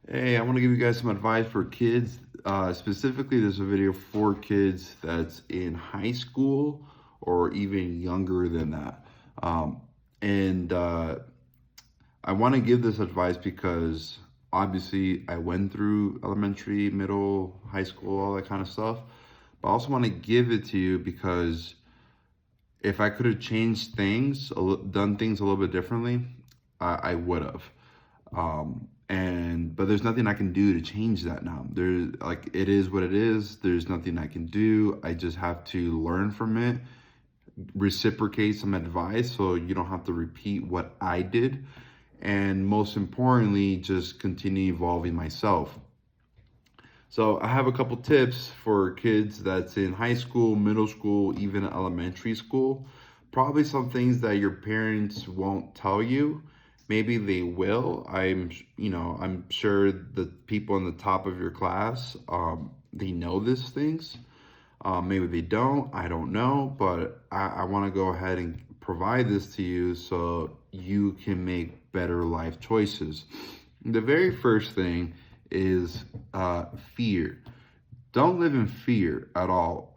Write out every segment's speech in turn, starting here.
Hey, I want to give you guys some advice for kids. Specifically, there's a video for kids that's in high school or even younger than that. Um, and I want to give this advice because obviously I went through elementary, middle, high school, all that kind of stuff. But I also want to give it to you because if I could have changed things, done things a little bit differently, I would have. And but there's nothing I can do to change that now. There's like it is what it is. There's nothing I can do. I just have to learn from it, reciprocate some advice so you don't have to repeat what I did, and most importantly, just continue evolving myself. So I have a couple tips for kids that's in high school, middle school, even elementary school. Probably some things that your parents won't tell you. Maybe they will. I'm sure the people in the top of your class, they know these things. Maybe they don't. I don't know, but I want to go ahead and provide this to you so you can make better life choices. The very first thing is fear. Don't live in fear at all.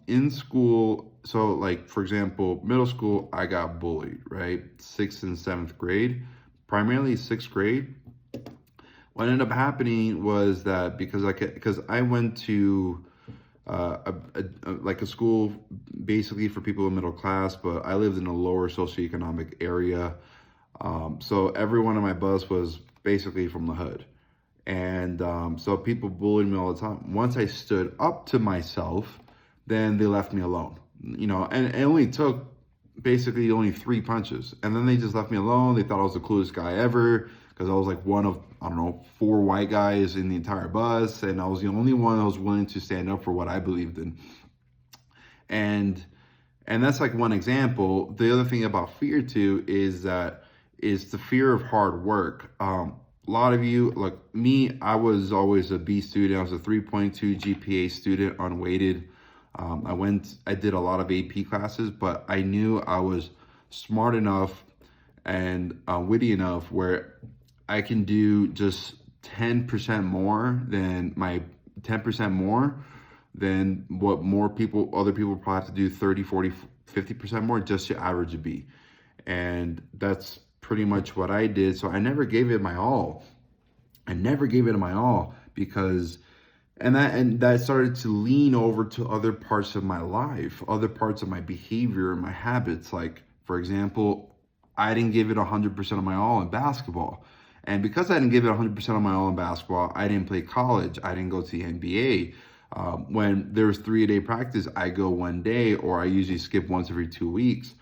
In school, so like for example, middle school, I got bullied, right? Sixth and seventh grade, primarily sixth grade. What ended up happening was that because I went to like a school basically for people in middle class, but I lived in a lower socioeconomic area. So everyone on my bus was basically from the hood. And so people bullied me all the time. Once I stood up to myself, then they left me alone. And it only took basically only three punches. And then they just left me alone. They thought I was the coolest guy ever because I was like one of, I don't know, four white guys in the entire bus. And I was the only one that was willing to stand up for what I believed in. And and that's like one example. The other thing about fear too is the fear of hard work. A lot of you, like me, I was always a B student. I was a 3.2 GPA student, unweighted. I did a lot of AP classes, but I knew I was smart enough and witty enough where I can do just 10% more than my 10% more than what other people probably have to do 30, 40, 50% more just to average a B. And that's pretty much what I did. So I never gave it my all. I never gave it my all because and that started to lean over to other parts of my life, other parts of my behavior and my habits. Like, for example, I didn't give it 100% of my all in basketball. And because I didn't give it 100% of my all in basketball, I didn't play college. I didn't go to the NBA. When there was 3 a day practice, I go one day, or I usually skip once every 2 weeks.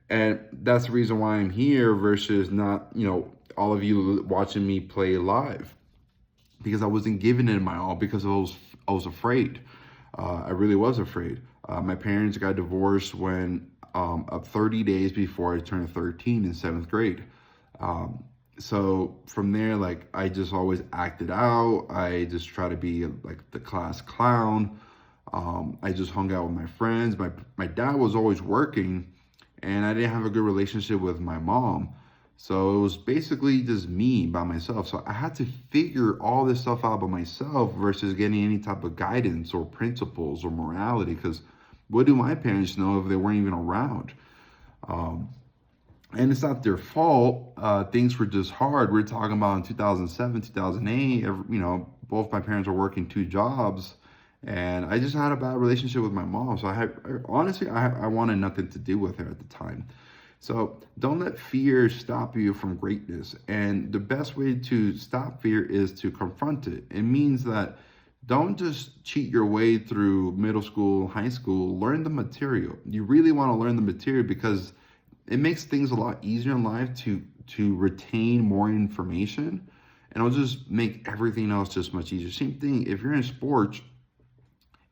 And that's the reason why I'm here versus not, all of you watching me play live because I wasn't giving it my all because I was afraid. I really was afraid. My parents got divorced when 30 days before I turned 13 in seventh grade. So from there, like I just always acted out. I just try to be like the class clown. I just hung out with my friends. My dad was always working, and I didn't have a good relationship with my mom. So it was basically just me by myself. So I had to figure all this stuff out by myself versus getting any type of guidance or principles or morality. Because what do my parents know if they weren't even around? Um, and it's not their fault. Things were just hard. We're talking about in 2007, 2008. Both my parents were working two jobs, and I just had a bad relationship with my mom. So honestly, I wanted nothing to do with her at the time. So don't let fear stop you from greatness. And the best way to stop fear is to confront it. It means that don't just cheat your way through middle school, high school. Learn the material. You really want to learn the material because it makes things a lot easier in life to retain more information, and it'll just make everything else just much easier. Same thing if you're in sports,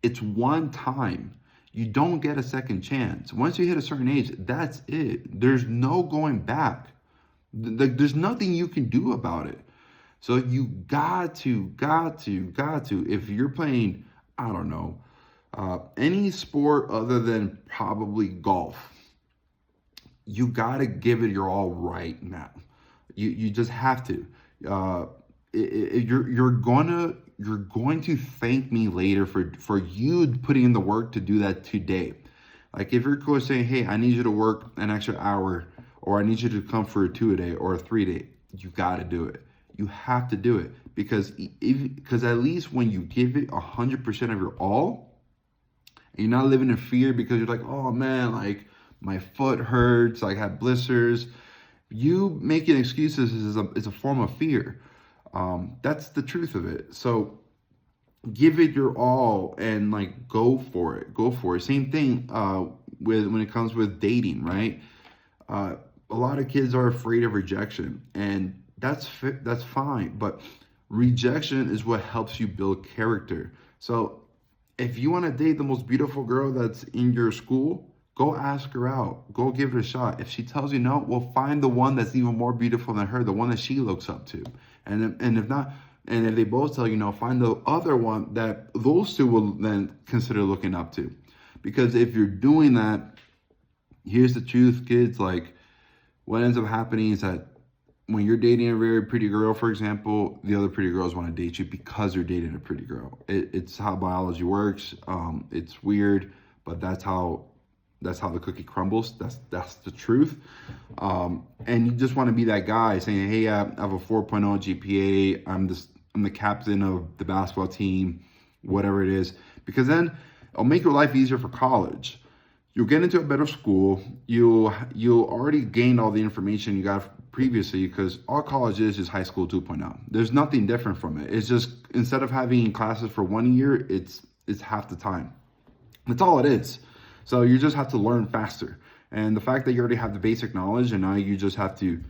it's one time. You don't get a second chance. Once you hit a certain age, that's it. There's no going back. There's nothing you can do about it. So you got to. If you're playing, I don't know, any sport other than probably golf, you got to give it your all right now. You just have to. Uh, you're going to thank me later for you putting in the work to do that today. Like if your coach saying, hey, I need you to work an extra hour, or I need you to come for a 2-a-day or a 3-day, you got to do it. You have to do it because at least when you give it 100% of your all, and you're not living in fear because you're like, oh man, like my foot hurts, I have blisters. You making excuses is a form of fear. That's the truth of it. So give it your all and like go for it. Go for it. Same thing with when it comes with dating, right? A lot of kids are afraid of rejection, and that's fine. But rejection is what helps you build character. So if you want to date the most beautiful girl that's in your school, go ask her out. Go give it a shot. If she tells you no, well, find the one that's even more beautiful than her, the one that she looks up to. And if not, and if they both tell you no, find the other one that those two will then consider looking up to. Because if you're doing that, here's the truth, kids. Like, what ends up happening is that when you're dating a very pretty girl, for example, the other pretty girls want to date you because you're dating a pretty girl. It's how biology works. It's weird, but that's how the cookie crumbles. That's the truth. And you just want to be that guy saying, hey, I have a 4.0 GPA. I'm the captain of the basketball team, whatever it is, because then it'll make your life easier for college. You'll get into a better school. You'll already gained all the information you got previously, because all college is high school 2.0. There's nothing different from it. It's just, instead of having classes for 1 year, it's half the time. That's all it is. So you just have to learn faster. And the fact that you already have the basic knowledge and now you just have to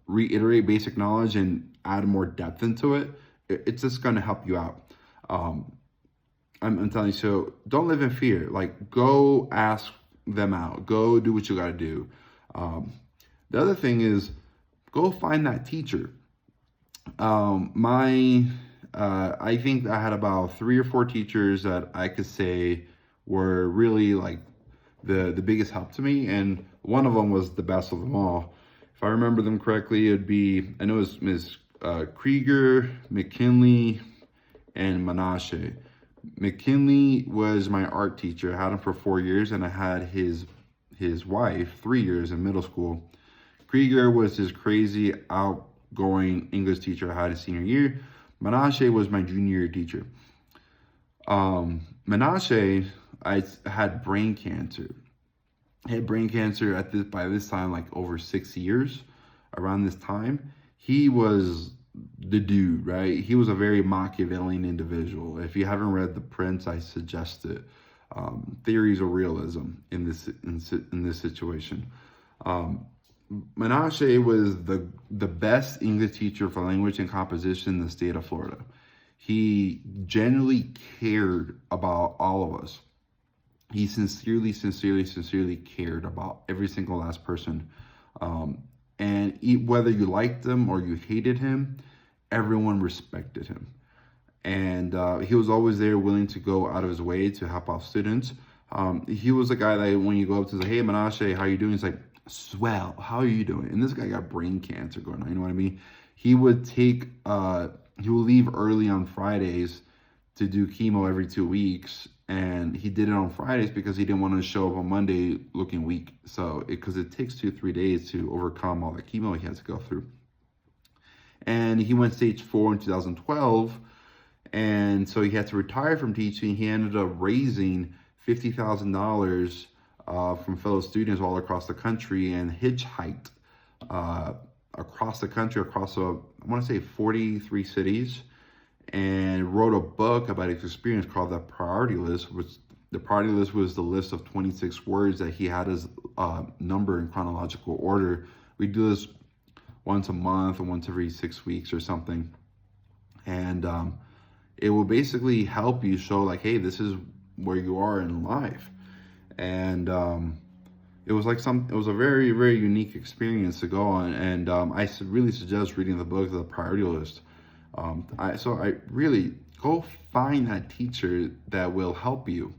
reiterate basic knowledge and add more depth into it, it's just going to help you out. I'm telling you, so don't live in fear. Like, go ask them out. Go do what you got to do. The other thing is, go find that teacher. I think I had about 3 or 4 teachers that I could say were really like the biggest help to me, and one of them was the best of them all. If I remember them correctly, it'd be, I know it was Ms. Krieger, McKinley, and Menashe. McKinley was my art teacher. I had him for 4 years, and I had his wife 3 years in middle school. Krieger was his crazy, outgoing English teacher I had his senior year. Menashe was my junior year teacher. Menashe, I had brain cancer. I had brain cancer by this time, like over 6 years. Around this time, he was the dude, right? He was a very Machiavellian individual. If you haven't read The Prince, I suggest it. Theories of realism in this situation. Menashe was the best English teacher for language and composition in the state of Florida. He genuinely cared about all of us. He sincerely cared about every single last person. And whether you liked him or you hated him, everyone respected him. And he was always there, willing to go out of his way to help out students. He was a guy that when you go up to say, hey, Menashe, how you doing? He's like, swell, how are you doing? And this guy got brain cancer going on, you know what I mean? He would he would leave early on Fridays to do chemo every 2 weeks. And he did it on Fridays because he didn't want to show up on Monday looking weak. So, because it takes 2-3 days to overcome all the chemo he has to go through. And he went stage 4 in 2012. And so he had to retire from teaching. He ended up raising $50,000 from fellow students all across the country, and hitchhiked across the country, across I want to say 43 cities, and wrote a book about his experience called The Priority List, which the priority list was the list of 26 words that he had as number in chronological order. We do this once a month or once every 6 weeks or something. And it will basically help you show like, hey, this is where you are in life. And it was a very, very unique experience to go on. And I really suggest reading the book, The Priority List. So I really go find that teacher that will help you,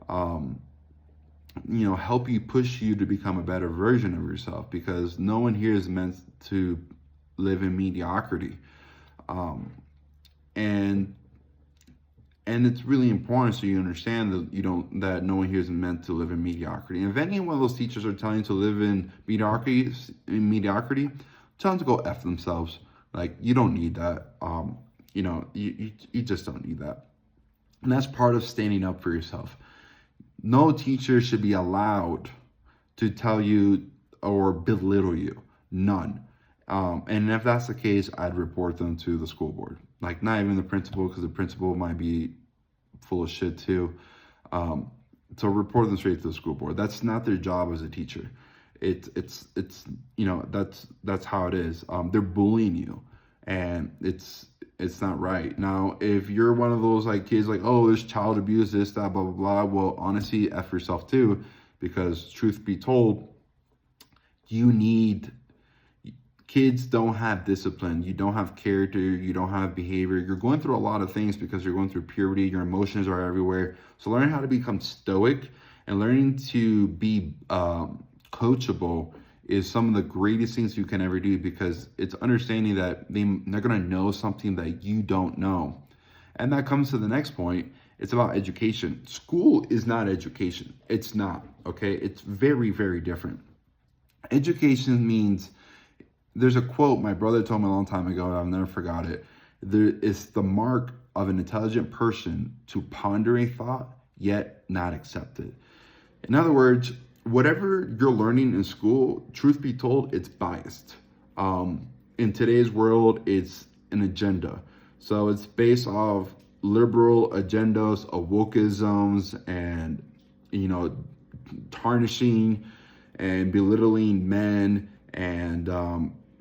help you, push you to become a better version of yourself, because no one here is meant to live in mediocrity. and it's really important so you understand that that no one here is meant to live in mediocrity. And if any one of those teachers are telling you to live in mediocrity, tell them to go F themselves. Like, you don't need that. You just don't need that. And that's part of standing up for yourself. No teacher should be allowed to tell you or belittle you. None. And if that's the case, I'd report them to the school board. Like, not even the principal, because the principal might be full of shit too. So report them straight to the school board. That's not their job as a teacher. It's that's how it is. They're bullying you, and it's not right. Now, if you're one of those like kids like, oh, there's child abuse, this, that, blah, blah, blah, well, honestly, F yourself too, because truth be told, kids don't have discipline. You don't have character. You don't have behavior. You're going through a lot of things because you're going through puberty. Your emotions are everywhere. So learning how to become stoic and learning to be coachable is some of the greatest things you can ever do, because it's understanding that they're going to know something that you don't know. And that comes to the next point. It's about education. School is not education. It's not, okay? It's very, very different. Education means, there's a quote my brother told me a long time ago, and I've never forgot it. It's the mark of an intelligent person to ponder a thought, yet not accept it. In other words, whatever you're learning in school, truth be told, it's biased. In today's world, it's an agenda. So it's based off liberal agendas of wokeisms and, tarnishing and belittling men and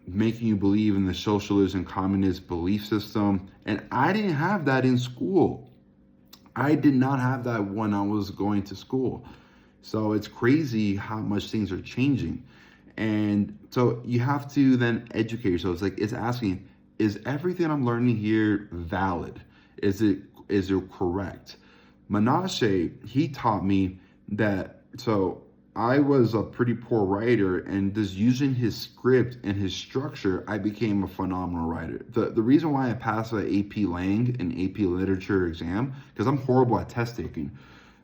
making you believe in the socialist and communist belief system. And I didn't have that in school. I did not have that when I was going to school. So it's crazy how much things are changing. And so you have to then educate yourself. It's asking, is everything I'm learning here valid? Is it correct? Menashe, he taught me that, so I was a pretty poor writer, and just using his script and his structure, I became a phenomenal writer. The reason why I passed the AP Lang and AP Literature exam, because I'm horrible at test taking,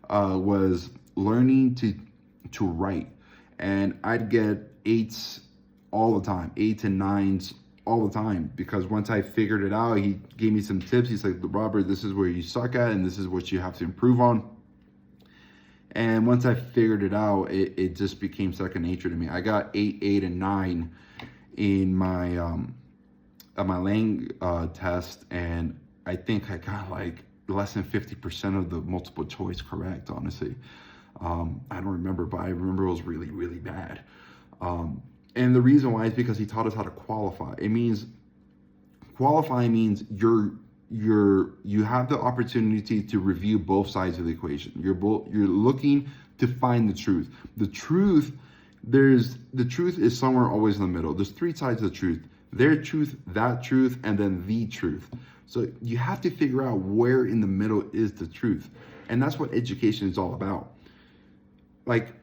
was learning to write. And I'd get 8s all the time, 8s and 9s all the time, because once I figured it out, he gave me some tips. He's like, Robert, this is where you suck at, and this is what you have to improve on. And once I figured it out, it just became second nature to me. I got 8, and 9 in my Lang test, and I think I got like less than 50% of the multiple choice correct, honestly. I don't remember, but I remember it was really, really bad. And the reason why is because he taught us how to qualify. Qualifying means you have the opportunity to review both sides of the equation. You're looking to find the truth. The truth is somewhere always in the middle. There's 3 sides of the truth: their truth, that truth, and then the truth. So you have to figure out where in the middle is the truth. And that's what education is all about. Like,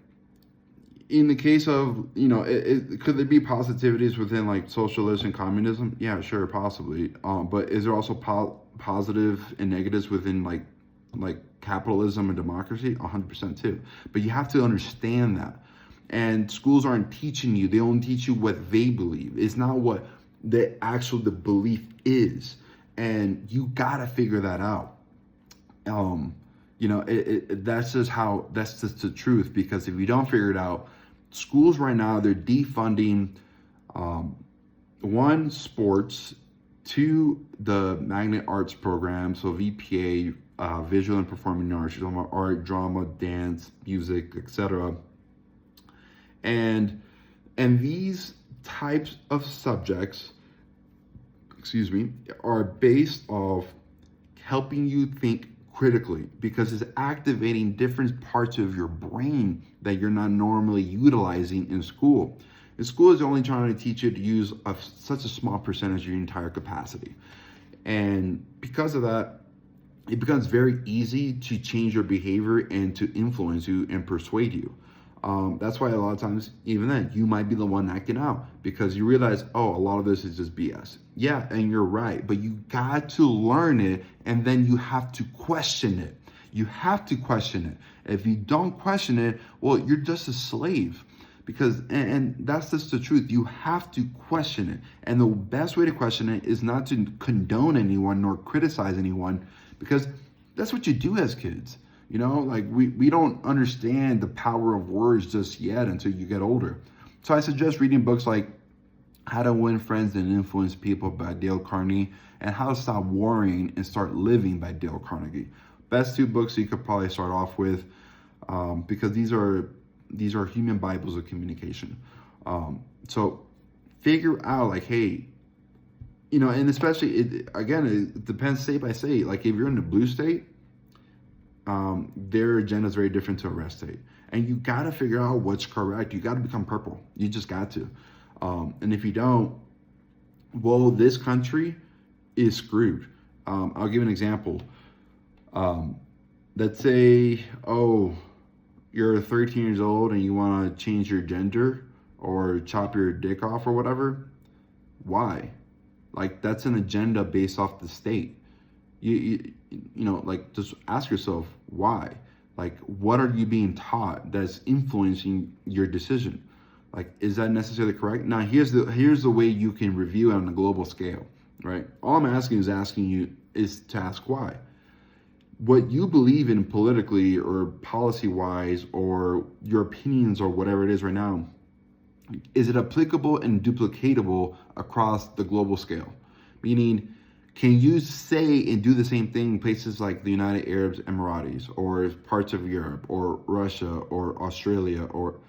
in the case of, could there be positivities within like socialism and communism? Yeah, sure, possibly. But is there also positive and negatives within like capitalism and democracy? 100% too. But you have to understand that. And schools aren't teaching you. They only teach you what they believe. It's not what the belief is. And you gotta figure that out. That's just the truth. Because if you don't figure it out, schools right now, they're defunding, 1, sports, 2, the magnet arts program, so VPA, visual and performing arts, art, drama, dance, music, etc. And these types of subjects, are based off helping you think critically, because it's activating different parts of your brain that you're not normally utilizing in school. And school is only trying to teach you to use such a small percentage of your entire capacity. And because of that, it becomes very easy to change your behavior and to influence you and persuade you. That's why a lot of times, even then, you might be the one acting out because you realize, oh, a lot of this is just BS. Yeah, and you're right, but you got to learn it, and then you have to question it. You have to question it. If you don't question it, well, you're just a slave. Because, and that's just the truth. You have to question it. And the best way to question it is not to condone anyone nor criticize anyone, because that's what you do as kids. You know, like we don't understand the power of words just yet until you get older. So I suggest reading books like How to Win Friends and Influence People by Dale Carnegie and How to Stop Worrying and Start Living by Dale Carnegie. Best two books you could probably start off with, because these are human Bibles of communication. So figure out like, hey, you know, and especially it depends state by state. Like if you're in the blue state, their agenda is very different to a red state, and you got to figure out what's correct. You got to become purple. You just got to. And if you don't, well, this country is screwed. I'll give an example. Let's say, oh, you're 13 years old and you want to change your gender or chop your dick off or whatever. Why? Like that's an agenda based off the state. You know, like just ask yourself why. Like what are you being taught that's influencing your decision? Like is that necessarily correct? Now here's the way you can review it on a global scale, right? All I'm asking you is to ask why. What you believe in politically or policy wise or your opinions or whatever it is right now, is it applicable and duplicatable across the global scale? Meaning, can you say and do the same thing in places like the United Arab Emirates or parts of Europe or Russia or Australia? Or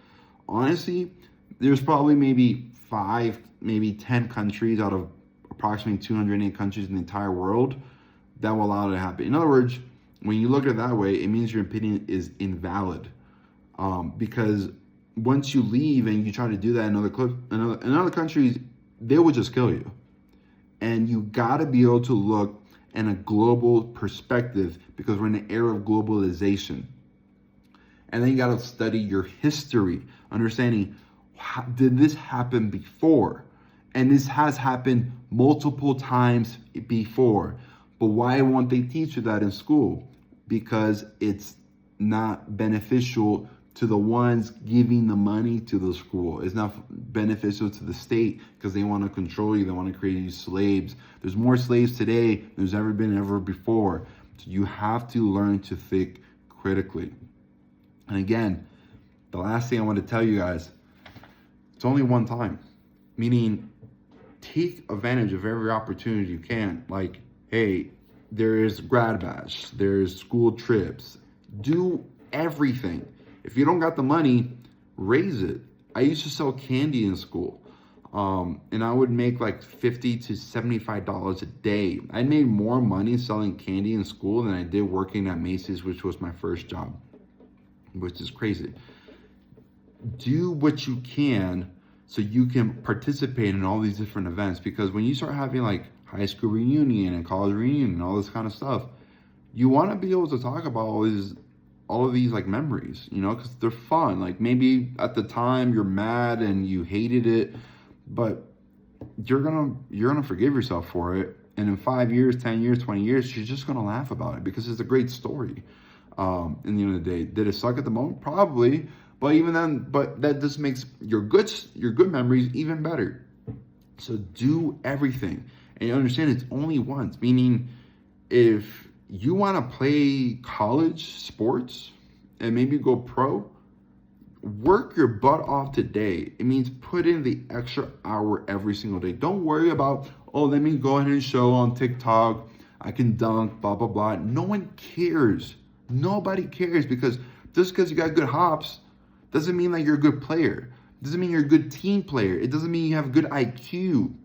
honestly, there's probably maybe 5, maybe 10 countries out of approximately 208 countries in the entire world that will allow it to happen. In other words, when you look at it that way, it means your opinion is invalid, because once you leave and you try to do that in other countries, they will just kill you. And you got to be able to look in a global perspective because we're in an era of globalization. And then you got to study your history, understanding did this happen before? And this has happened multiple times before. But why won't they teach you that in school? Because it's not beneficial to the ones giving the money to the school. It's not beneficial to the state because they want to control you. They want to create you slaves. There's more slaves today than there's ever been ever before. So you have to learn to think critically. And again, the last thing I want to tell you guys, it's only one time. Meaning, take advantage of every opportunity you can. Like, hey, there's grad bash, there's school trips. Do everything. If you don't got the money, raise it. I used to sell candy in school, and I would make like $50 to $75 a day. I made more money selling candy in school than I did working at Macy's, which was my first job, which is crazy. Do what you can so you can participate in all these different events, because when you start having like high school reunion and college reunion and all this kind of stuff, you want to be able to talk about all of these like memories, you know, because they're fun. Like maybe at the time you're mad and you hated it, but you're gonna forgive yourself for it, and in 5 years, 10 years, 20 years, you're just gonna laugh about it because it's a great story. In the end of the day, did it suck at the moment? Probably, but even then, but that just makes your good memories even better. So do everything. And you understand it's only once, meaning if you want to play college sports and maybe go pro, work your butt off today. It means put in the extra hour every single day. Don't worry about, oh, let me go ahead and show on TikTok, I can dunk, blah, blah, blah. No one cares. Nobody cares, because just because you got good hops doesn't mean that you're a good player. It doesn't mean you're a good team player. It doesn't mean you have good IQ.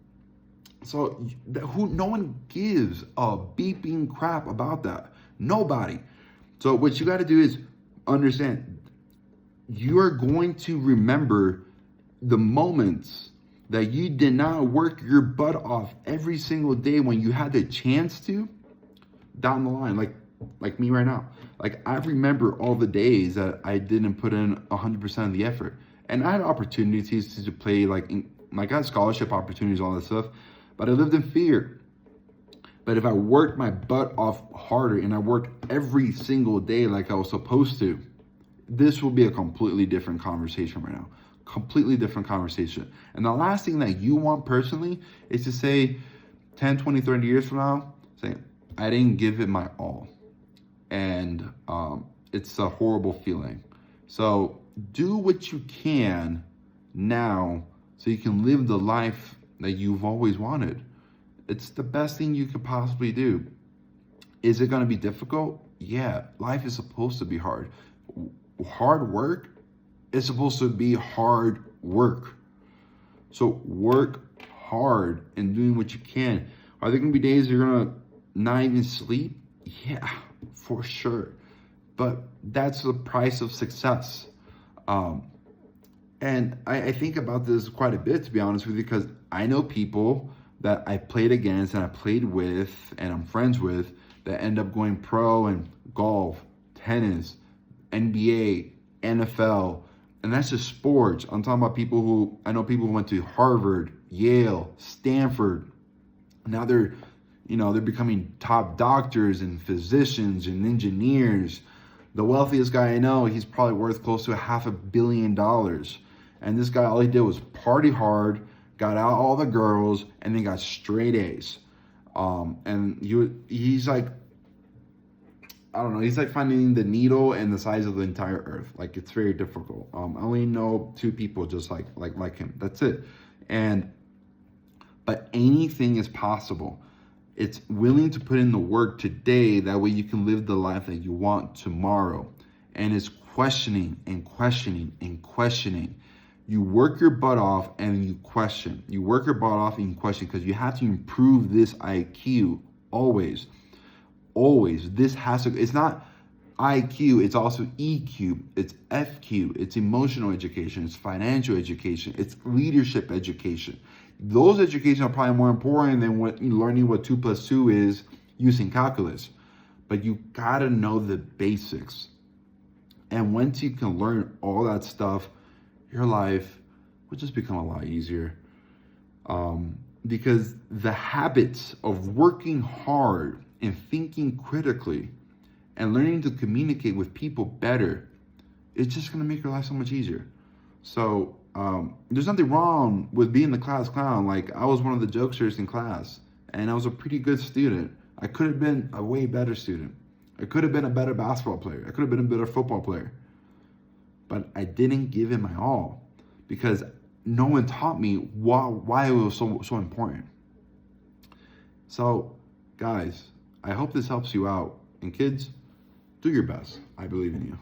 So no one gives a beeping crap about that. Nobody. So what you got to do is understand, you are going to remember the moments that you did not work your butt off every single day when you had the chance to down the line, like me right now. Like, I remember all the days that I didn't put in 100% of the effort. And I had opportunities to play, like, I got scholarship opportunities, all that stuff, but I lived in fear. But if I worked my butt off harder and I worked every single day like I was supposed to, this will be a completely different conversation right now. Completely different conversation. And the last thing that you want personally is to say 10, 20, 30 years from now, say, I didn't give it my all. And it's a horrible feeling. So do what you can now so you can live the life that you've always wanted. It's the best thing you could possibly do. Is it going to be difficult? Yeah, life is supposed to be hard. Hard work is supposed to be hard work. So work hard and doing what you can. Are there going to be days you're going to not even sleep? Yeah, for sure. But that's the price of success. And I think about this quite a bit, to be honest with you, because I know people that I played against and I played with and I'm friends with that end up going pro in golf, tennis, NBA, NFL, and that's just sports. I'm talking about people who, I know people who went to Harvard, Yale, Stanford. Now they're becoming top doctors and physicians and engineers. The wealthiest guy I know, he's probably worth close to $500 million. And this guy, all he did was party hard, got out all the girls, and then got straight A's. And he's like, I don't know, he's like finding the needle and the size of the entire earth. Like, it's very difficult. I only know 2 people just like him. That's it. But anything is possible. It's willing to put in the work today. That way you can live the life that you want tomorrow. And it's questioning and questioning and questioning. You work your butt off and you question. You work your butt off and you question, because you have to improve this IQ always. Always. This has to, it's not IQ, it's also EQ, it's FQ, it's emotional education, it's financial education, it's leadership education. Those education are probably more important than learning what 2 + 2 is using calculus. But you gotta know the basics. And once you can learn all that stuff, your life will just become a lot easier. Because the habits of working hard and thinking critically and learning to communicate with people better, it's just gonna make your life so much easier. So there's nothing wrong with being the class clown. Like, I was one of the jokesters in class, and I was a pretty good student. I could have been a way better student. I could have been a better basketball player. I could have been a better football player. But I didn't give it my all because no one taught me why it was so important. So, guys, I hope this helps you out. And kids, do your best. I believe in you.